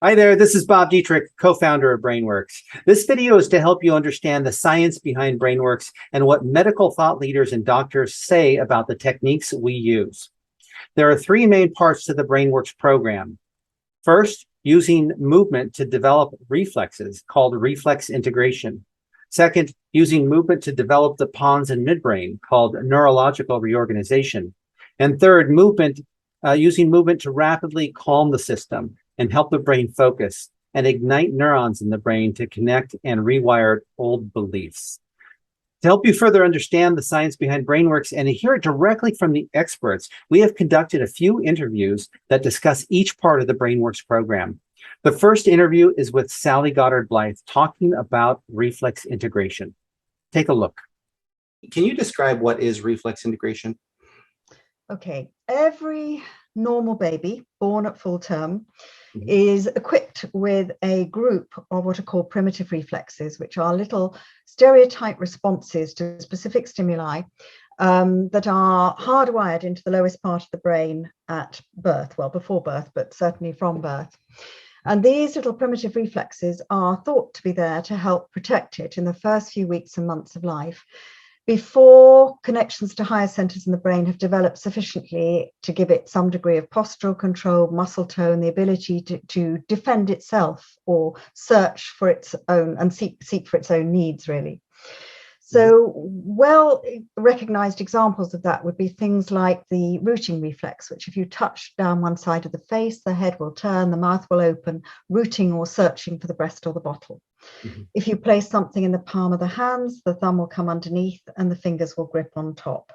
Hi there, this is Bob Dietrich, co-founder of BrainWorks. This video is to help you understand the science behind BrainWorks and what medical thought leaders and doctors say about the techniques we use. There are three main parts to the BrainWorks program. First, using movement to develop reflexes called reflex integration. Second, using movement to develop the pons and midbrain called neurological reorganization. And third, using movement to rapidly calm the system and help the brain focus and ignite neurons in the brain to connect and rewire old beliefs. To help you further understand the science behind BrainWorks and to hear it directly from the experts, we have conducted a few interviews that discuss each part of the BrainWorks program. The first interview is with Sally Goddard-Blythe talking about reflex integration. Take a look. Can you describe what is reflex integration? Okay, every normal baby born at full term is equipped with a group of what are called primitive reflexes, which are little stereotype responses to specific stimuli that are hardwired into the lowest part of the brain at birth, well, before birth, but certainly from birth. And these little primitive reflexes are thought to be there to help protect it in the first few weeks and months of life, before connections to higher centers in the brain have developed sufficiently to give it some degree of postural control, muscle tone, the ability to defend itself or search for its own and seek for its own needs, really. So well-recognized examples of that would be things like the rooting reflex, which if you touch down one side of the face, the head will turn, the mouth will open, rooting or searching for the breast or the bottle. If you place something in the palm of the hands, the thumb will come underneath and the fingers will grip on top.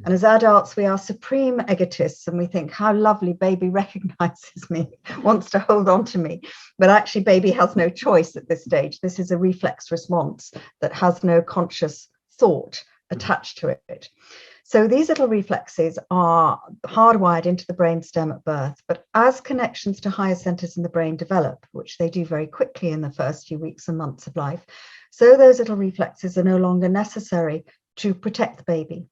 And as adults, we are supreme egotists and we think, how lovely, baby recognizes me, wants to hold on to me. But actually, baby has no choice at this stage. This is a reflex response that has no conscious thought attached to it. So these little reflexes are hardwired into the brainstem at birth, but as connections to higher centers in the brain develop, which they do very quickly in the first few weeks and months of life, so those little reflexes are no longer necessary to protect the baby.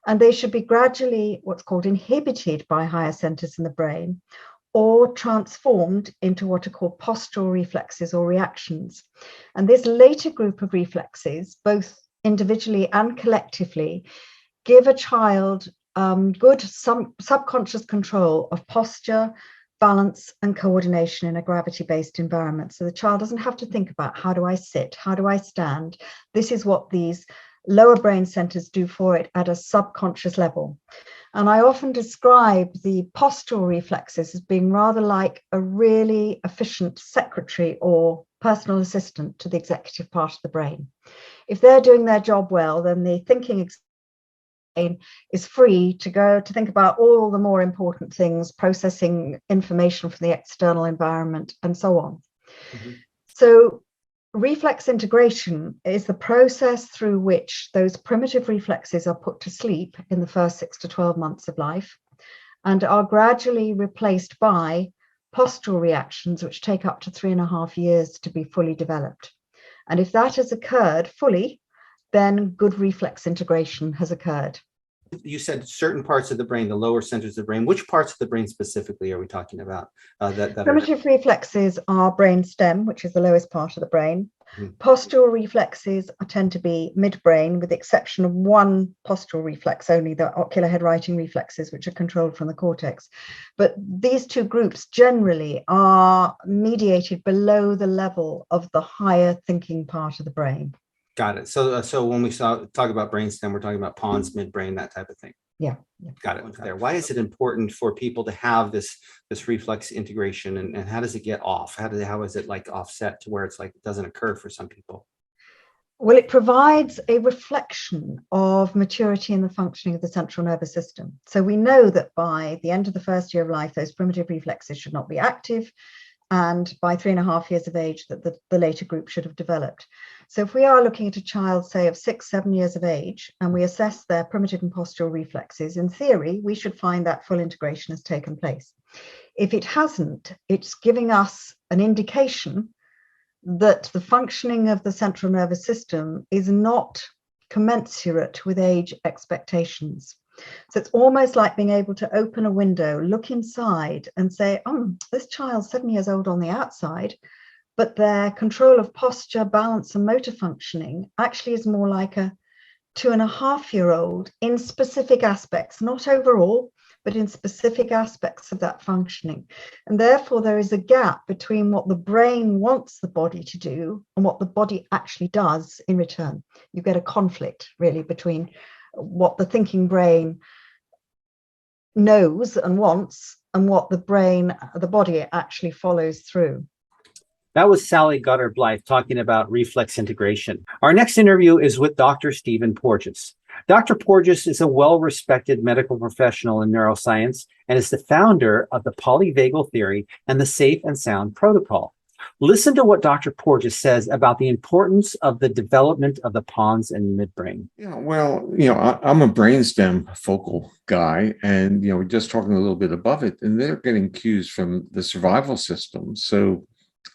And they should be gradually what's called inhibited by higher centers in the brain or transformed into what are called postural reflexes or reactions. And this later group of reflexes, both individually and collectively, give a child good subconscious control of posture, balance, and coordination in a gravity-based environment. So the child doesn't have to think about how do I sit, how do I stand. This is what these lower brain centers do for it at a subconscious level. And I often describe the postural reflexes as being rather like a really efficient secretary or personal assistant to the executive part of the brain. If they're doing their job well, then the thinking is free to think about all the more important things, processing information from the external environment and so on. So reflex integration is the process through which those primitive reflexes are put to sleep in the first 6 to 12 months of life and are gradually replaced by postural reactions, which take up to 3.5 years to be fully developed. And if that has occurred fully, then good reflex integration has occurred. You said certain parts of the brain, the lower centers of the brain. Which parts of the brain specifically are we talking about? Primitive reflexes are brainstem, which is the lowest part of the brain. Postural reflexes tend to be midbrain, with the exception of one postural reflex only, the ocular head writing reflexes, which are controlled from the cortex. But these two groups generally are mediated below the level of the higher thinking part of the brain. Got it. So when we talk about brainstem, we're talking about pons, midbrain, that type of thing. Yeah. Got it. There. Why is it important for people to have this reflex integration, and how does it get off? How is it like offset to where it's like it doesn't occur for some people? Well, it provides a reflection of maturity in the functioning of the central nervous system. So we know that by the end of the first year of life, those primitive reflexes should not be active. And by 3.5 years of age, that the later group should have developed. So if we are looking at a child, say, of 6, 7 years of age, and we assess their primitive and postural reflexes, in theory, we should find that full integration has taken place. If it hasn't, it's giving us an indication that the functioning of the central nervous system is not commensurate with age expectations. So it's almost like being able to open a window, look inside and say, this child's 7 years old on the outside, but their control of posture, balance and motor functioning actually is more like a 2.5-year-old in specific aspects, not overall, but in specific aspects of that functioning. And therefore, there is a gap between what the brain wants the body to do and what the body actually does in return. You get a conflict, really, between what the thinking brain knows and wants and what the body actually follows through. That was Sally Goddard-Blythe talking about reflex integration. Our next interview is with Dr. Stephen Porges. Dr. Porges is a well-respected medical professional in neuroscience and is the founder of the polyvagal theory and the Safe and Sound protocol. Listen to what Dr. Porges says about the importance of the development of the pons and midbrain. Yeah, well, I'm a brainstem focal guy, and, we're just talking a little bit above it, and they're getting cues from the survival system. So,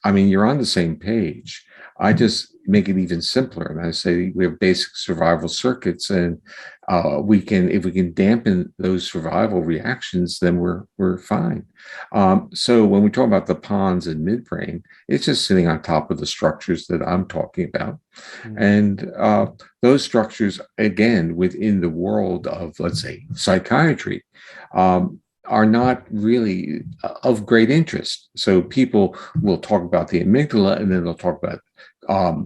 you're on the same page. I just make it even simpler, and I say we have basic survival circuits, and if we can dampen those survival reactions, then we're fine. So when we talk about the pons and midbrain, it's just sitting on top of the structures that I'm talking about, and those structures, again, within the world of, let's say, psychiatry, are not really of great interest. So people will talk about the amygdala, and then they'll talk about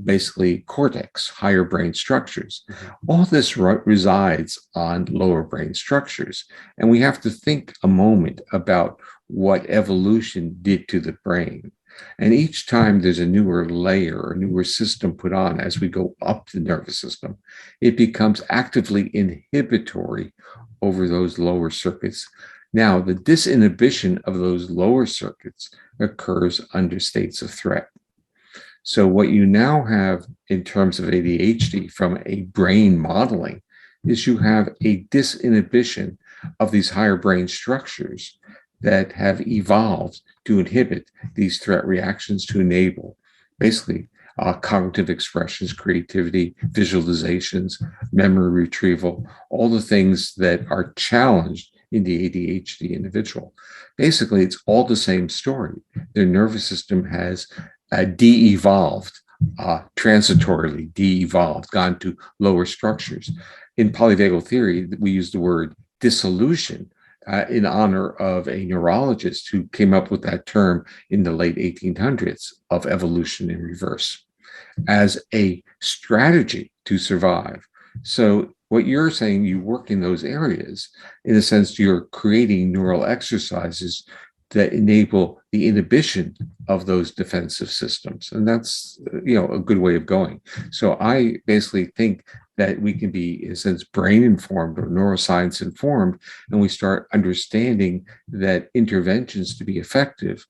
basically cortex, higher brain structures. All this resides on lower brain structures. And we have to think a moment about what evolution did to the brain. And each time there's a newer layer, a newer system put on as we go up the nervous system, it becomes actively inhibitory over those lower circuits. Now, the disinhibition of those lower circuits occurs under states of threat. So what you now have in terms of ADHD from a brain modeling is you have a disinhibition of these higher brain structures that have evolved to inhibit these threat reactions to enable basically cognitive expressions, creativity, visualizations, memory retrieval, all the things that are challenged in the ADHD individual. Basically, it's all the same story. Their nervous system has de-evolved, transitorily de-evolved, gone to lower structures. In polyvagal theory, we use the word dissolution in honor of a neurologist who came up with that term in the late 1800s of evolution in reverse as a strategy to survive. So what you're saying, you work in those areas, in a sense, you're creating neural exercises that enable the inhibition of those defensive systems. And that's, a good way of going. So I basically think that we can be, in a sense, brain informed or neuroscience informed, and we start understanding that interventions to be effective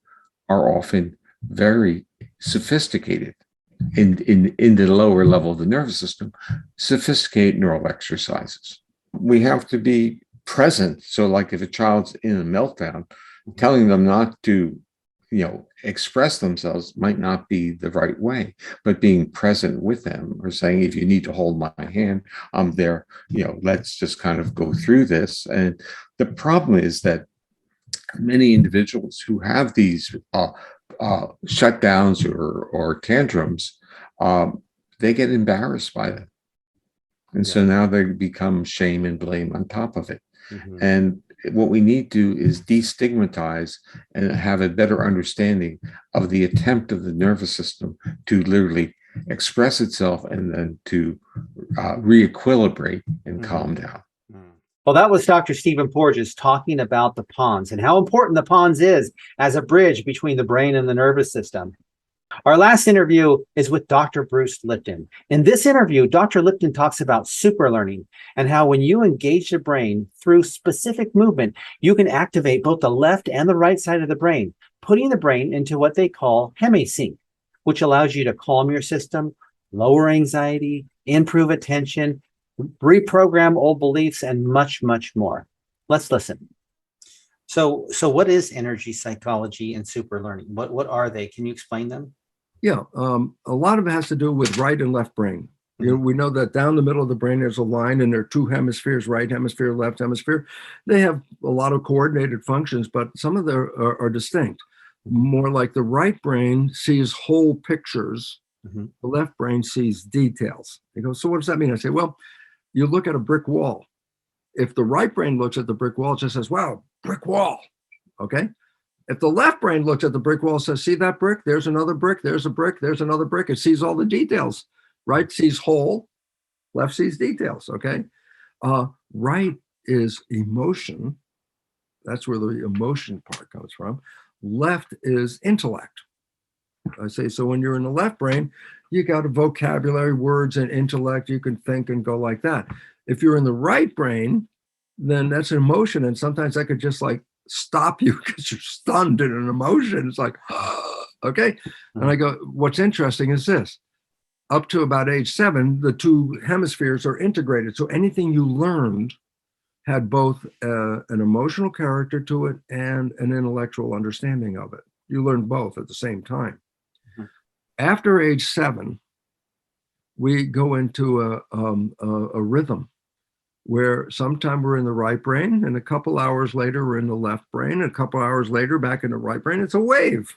are often very sophisticated. In the lower level of the nervous system, sophisticated neural exercises. We have to be present. So like if a child's in a meltdown, telling them not to, express themselves might not be the right way, but being present with them or saying, if you need to hold my hand, I'm there, let's just kind of go through this. And the problem is that many individuals who have these shutdowns or tantrums, they get embarrassed by them. And so now they become shame and blame on top of it. And what we need to do is destigmatize and have a better understanding of the attempt of the nervous system to literally express itself and then to re-equilibrate and calm down. Well, that was Dr. Stephen Porges talking about the pons and how important the pons is as a bridge between the brain and the nervous system. Our last interview is with Dr. Bruce Lipton. In this interview, Dr. Lipton talks about superlearning and how when you engage the brain through specific movement, you can activate both the left and the right side of the brain, putting the brain into what they call Hemisync, which allows you to calm your system, lower anxiety, improve attention, reprogram old beliefs, and much, much more. Let's listen. So what is energy psychology and superlearning? What are they? Can you explain them? Yeah, a lot of it has to do with right and left brain. We know that down the middle of the brain, there's a line and there are two hemispheres, right hemisphere, left hemisphere. They have a lot of coordinated functions, but some of them are distinct. More like the right brain sees whole pictures. The left brain sees details. They go, so what does that mean? I say, well, you look at a brick wall. If the right brain looks at the brick wall, it just says, wow, brick wall. Okay. If the left brain looks at the brick wall, says, see that brick? There's another brick. There's a brick. There's another brick. It sees all the details. Right sees whole, left sees details. Okay. Right is emotion. That's where the emotion part comes from. Left is intellect. I say, so when you're in the left brain, you got a vocabulary, words, and intellect. You can think and go like that. If you're in the right brain, then that's an emotion. And sometimes that could just like stop you because you're stunned in an emotion. It's like, okay. And I go, what's interesting is this. Up to about age 7, the two hemispheres are integrated. So anything you learned had both an emotional character to it and an intellectual understanding of it. You learned both at the same time. After age 7, we go into a rhythm where sometime we're in the right brain and a couple hours later we're in the left brain, and a couple hours later back in the right brain. It's a wave.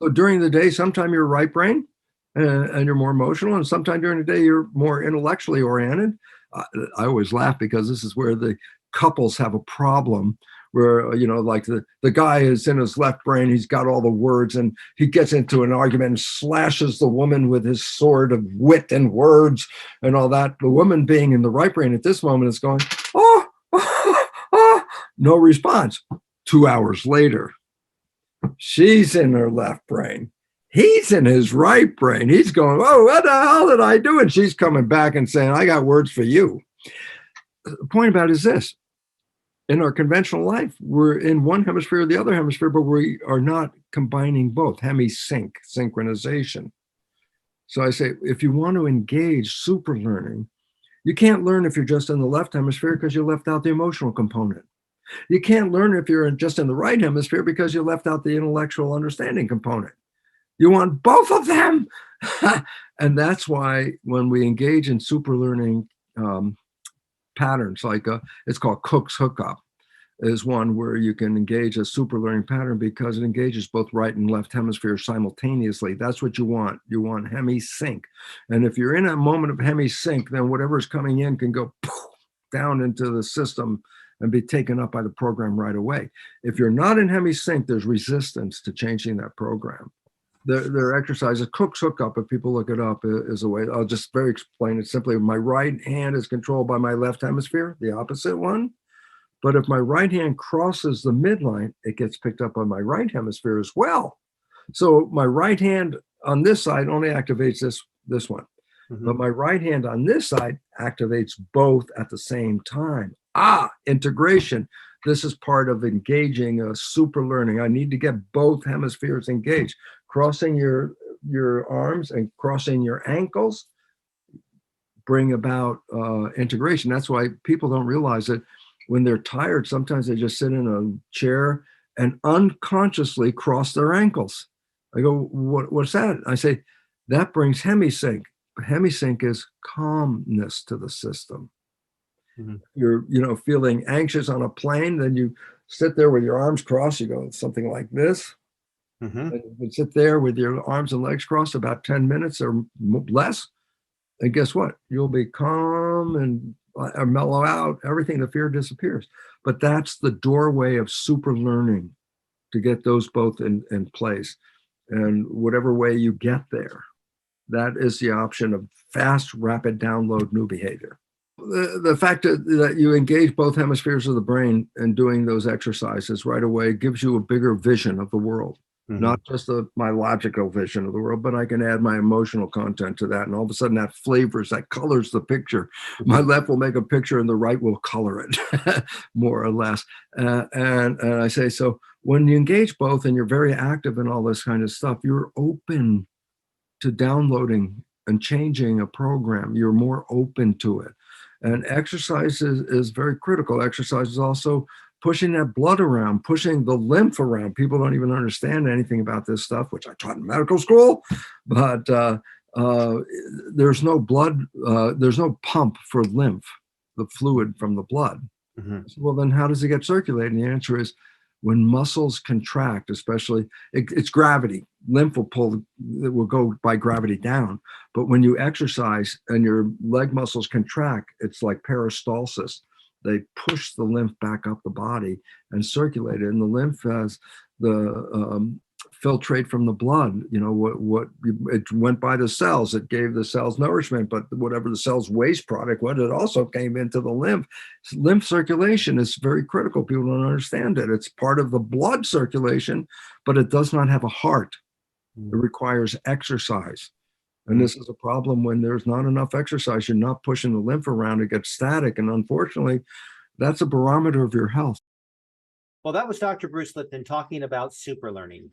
So during the day, sometime you're right brain and you're more emotional, and sometime during the day you're more intellectually oriented. I always laugh because this is where the couples have a problem, where, you know, like the guy is in his left brain, he's got all the words, and he gets into an argument and slashes the woman with his sword of wit and words and all that. The woman being in the right brain at this moment is going, no response. 2 hours later, she's in her left brain. He's in his right brain. He's going, oh, what the hell did I do? And she's coming back and saying, I got words for you. The point about it is this. In our conventional life, we're in one hemisphere or the other hemisphere, but we are not combining both. Hemisync, synchronization. So I say, if you want to engage super learning, you can't learn if you're just in the left hemisphere because you left out the emotional component. You can't learn if you're just in the right hemisphere because you left out the intellectual understanding component. You want both of them. And that's why when we engage in super learning patterns, like it's called Cook's hookup, is one where you can engage a super learning pattern because it engages both right and left hemispheres simultaneously. That's what you want. You want hemisync. And if you're in a moment of hemisync, then whatever's coming in can go down into the system and be taken up by the program right away. If you're not in hemisync, there's resistance to changing that program. There are exercises. Cook's hookup, if people look it up, is a way. I'll just explain it simply. My right hand is controlled by my left hemisphere, the opposite one. But if my right hand crosses the midline, it gets picked up by my right hemisphere as well. So my right hand on this side only activates this one. But my right hand on this side activates both at the same time. Integration. This is part of engaging a super learning. I need to get both hemispheres engaged. Crossing your arms and crossing your ankles bring about integration. That's why people don't realize that when they're tired, sometimes they just sit in a chair and unconsciously cross their ankles. I go, what's that? I say, that brings hemisync. Hemisync is calmness to the system. You're, feeling anxious on a plane, then you sit there with your arms crossed, you go something like this. And you sit there with your arms and legs crossed about 10 minutes or less. And guess what? You'll be calm and mellow out. Everything, the fear disappears. But that's the doorway of super learning, to get those both in place. And whatever way you get there, that is the option of fast, rapid download new behavior. The fact that you engage both hemispheres of the brain and doing those exercises right away gives you a bigger vision of the world. Not just my logical vision of the world, but I can add my emotional content to that. And all of a sudden that colors the picture. My left will make a picture and the right will color it, more or less. And I say, so when you engage both and you're very active in all this kind of stuff, you're open to downloading and changing a program. You're more open to it. And exercise is very critical. Exercise is also pushing that blood around, pushing the lymph around. People don't even understand anything about this stuff, which I taught in medical school. But there's no blood, there's no pump for lymph, the fluid from the blood. Well, then how does it get circulated? And the answer is when muscles contract, especially, it's gravity. Lymph it will go by gravity down. But when you exercise and your leg muscles contract, it's like peristalsis. They push the lymph back up the body and circulate it. And the lymph has the filtrate from the blood. You know, what it went by the cells. It gave the cells nourishment, but whatever the cell's waste product, what it also came into the lymph. Lymph circulation is very critical. People don't understand it. It's part of the blood circulation, but it does not have a heart. It requires exercise. And this is a problem when there's not enough exercise. You're not pushing the lymph around, it gets static. And unfortunately, that's a barometer of your health. Well, that was Dr. Bruce Lipton talking about superlearning.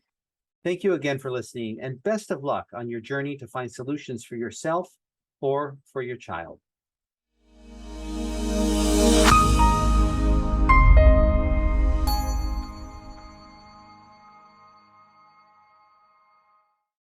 Thank you again for listening, and best of luck on your journey to find solutions for yourself or for your child.